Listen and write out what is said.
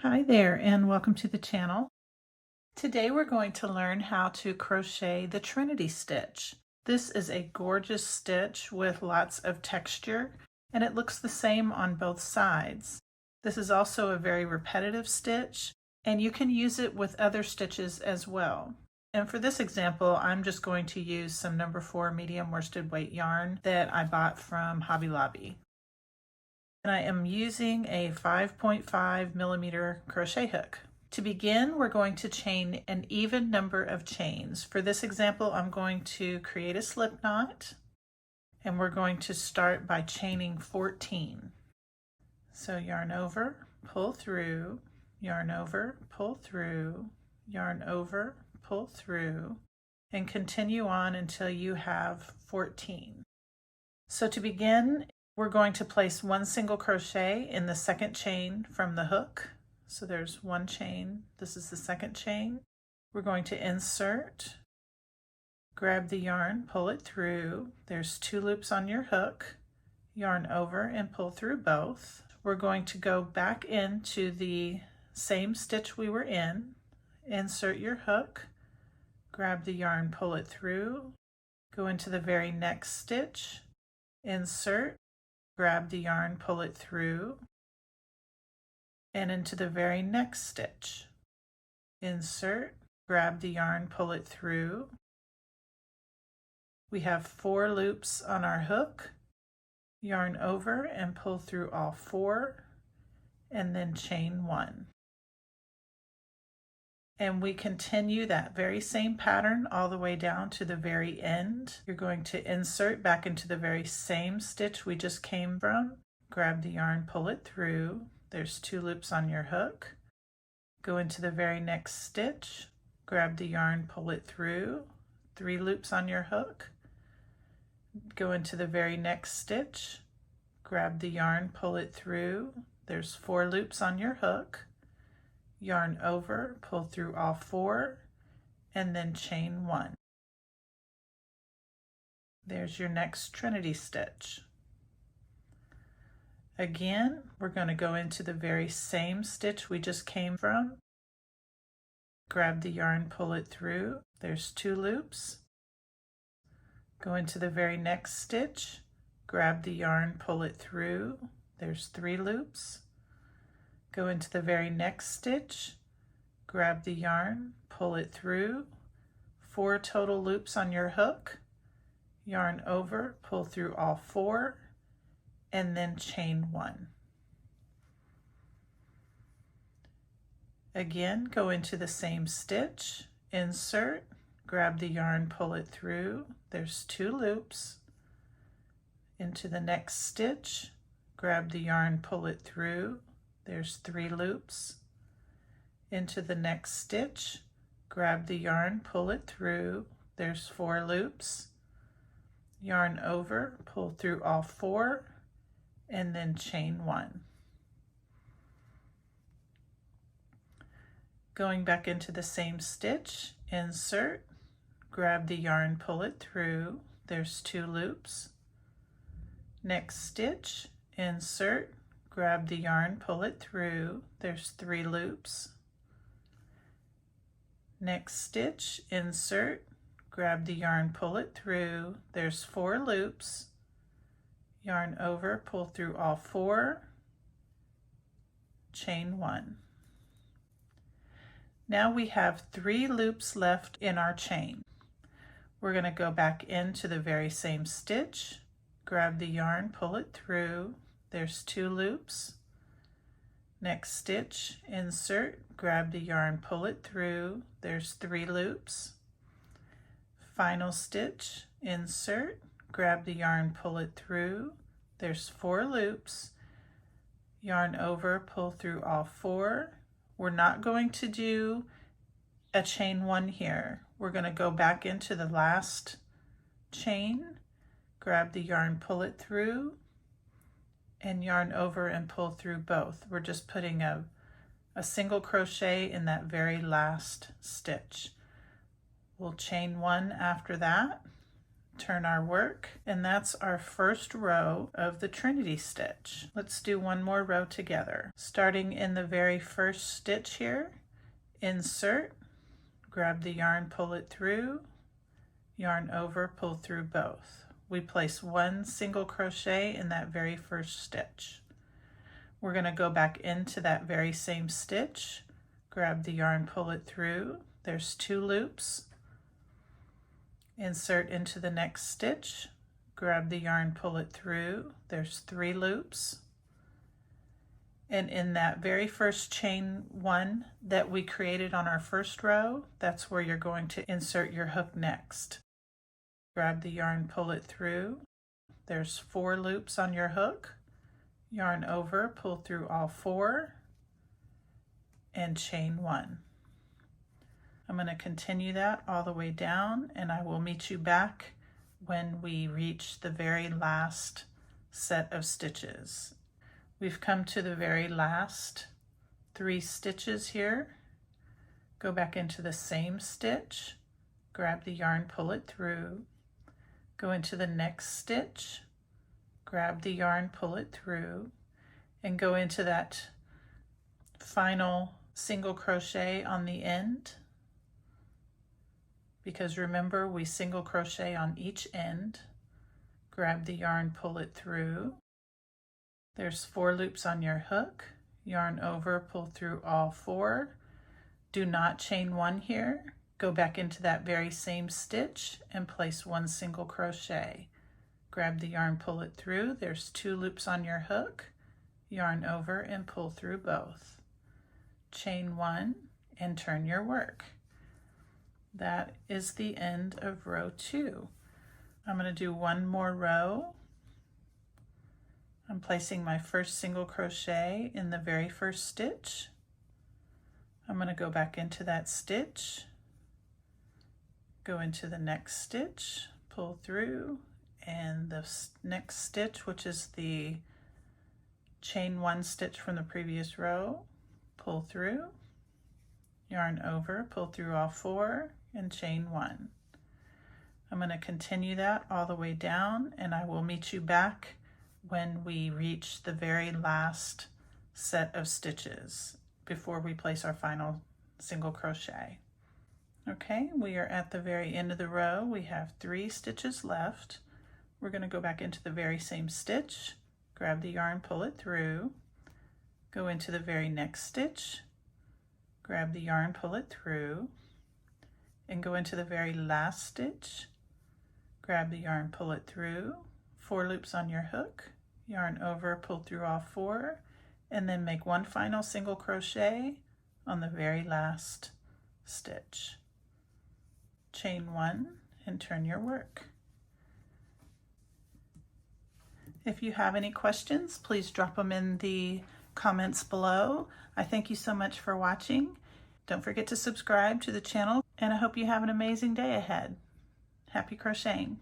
Hi there and welcome to the channel. Today we're going to learn how to crochet the Trinity Stitch. This is a gorgeous stitch with lots of texture and it looks the same on both sides. This is also a very repetitive stitch and you can use it with other stitches as well. And for this example, I'm just going to use some number 4 medium worsted weight yarn that I bought from Hobby Lobby. And I am using a 5.5 millimeter crochet hook. To begin, we're going to chain an even number of chains. For this example, I'm going to create a slip knot, and we're going to start by chaining 14. So yarn over, pull through, yarn over, pull through, yarn over, pull through, and continue on until you have 14. So to begin, we're going to place one single crochet in the second chain from the hook. So there's one chain. This is the second chain. We're going to insert, grab the yarn, pull it through. There's 2 loops on your hook. Yarn over and pull through both. We're going to go back into the same stitch we were in. Insert your hook, grab the yarn, pull it through, go into the very next stitch, insert, grab the yarn, pull it through, and into the very next stitch. Insert, grab the yarn, pull it through. We have 4 loops on our hook. Yarn over and pull through all 4, and then chain 1. And we continue that very same pattern all the way down to the very end. You're going to insert back into the very same stitch we just came from. Grab the yarn, pull it through. There's 2 loops on your hook. Go into the very next stitch. Grab the yarn, pull it through. 3 loops on your hook. Go into the very next stitch. Grab the yarn, pull it through. There's 4 loops on your hook. Yarn over, pull through all 4, and then chain 1. There's your next Trinity stitch. Again, we're going to go into the very same stitch we just came from. Grab the yarn, pull it through. There's 2 loops. Go into the very next stitch. Grab the yarn, pull it through. There's 3 loops. Go into the very next stitch, grab the yarn, pull it through, 4 total loops on your hook, yarn over, pull through all 4, and then chain 1. Again, go into the same stitch, insert, grab the yarn, pull it through, there's 2 loops, into the next stitch, grab the yarn, pull it through, there's 3 loops. Into the next stitch, grab the yarn, pull it through, there's 4 loops. Yarn over, pull through all 4, and then chain 1. Going back into the same stitch, insert, grab the yarn, pull it through, there's 2 loops. Next stitch, insert, grab the yarn, pull it through, there's 3 loops. Next stitch, insert, grab the yarn, pull it through, there's 4 loops. Yarn over, pull through all 4, chain 1. Now we have 3 loops left in our chain. We're going to go back into the very same stitch, grab the yarn, pull it through, there's 2 loops. Next stitch, insert, grab the yarn, pull it through, there's 3 loops. Final stitch, insert, grab the yarn, pull it through, there's 4 loops. Yarn over, pull through all 4. We're not going to do a chain 1 here. We're going to go back into the last chain, grab the yarn, pull it through, and yarn over and pull through both. We're just putting a single crochet in that very last stitch. We'll chain 1 after that, turn our work, and that's our first row of the Trinity stitch. Let's do one more row together. Starting in the very first stitch here, insert, grab the yarn, pull it through, yarn over, pull through both. We place one single crochet in that very first stitch. We're going to go back into that very same stitch, grab the yarn, pull it through. There's 2 loops. Insert into the next stitch, grab the yarn, pull it through. There's 3 loops. And in that very first chain 1 that we created on our first row, that's where you're going to insert your hook next. Grab the yarn, pull it through. There's 4 loops on your hook. Yarn over, pull through all 4, and chain 1. I'm going to continue that all the way down, and I will meet you back when we reach the very last set of stitches. We've come to the very last 3 stitches here. Go back into the same stitch, grab the yarn, pull it through, go into the next stitch, grab the yarn, pull it through, and go into that final single crochet on the end. Because remember, we single crochet on each end. Grab the yarn, pull it through. There's 4 loops on your hook. Yarn over, pull through all 4. Do not chain 1 here. Go back into that very same stitch and place 1 single crochet. Grab the yarn, pull it through. There's 2 loops on your hook. Yarn over and pull through both. Chain 1 and turn your work. That is the end of row 2. I'm going to do one more row. I'm placing my first single crochet in the very first stitch. I'm going to go back into that stitch, go into the next stitch, pull through, and the next stitch, which is the chain 1 stitch from the previous row, pull through, yarn over, pull through all 4, and chain 1. I'm going to continue that all the way down, and I will meet you back when we reach the very last set of stitches before we place our final single crochet. Okay, we are at the very end of the row. We have 3 stitches left. We're going to go back into the very same stitch, grab the yarn, pull it through, go into the very next stitch, grab the yarn, pull it through, and go into the very last stitch, grab the yarn, pull it through, 4 loops on your hook, yarn over, pull through all 4, and then make 1 final single crochet on the very last stitch. Chain 1 and turn your work. If you have any questions, please drop them in the comments below. I thank you so much for watching. Don't forget to subscribe to the channel, and I hope you have an amazing day ahead. Happy crocheting!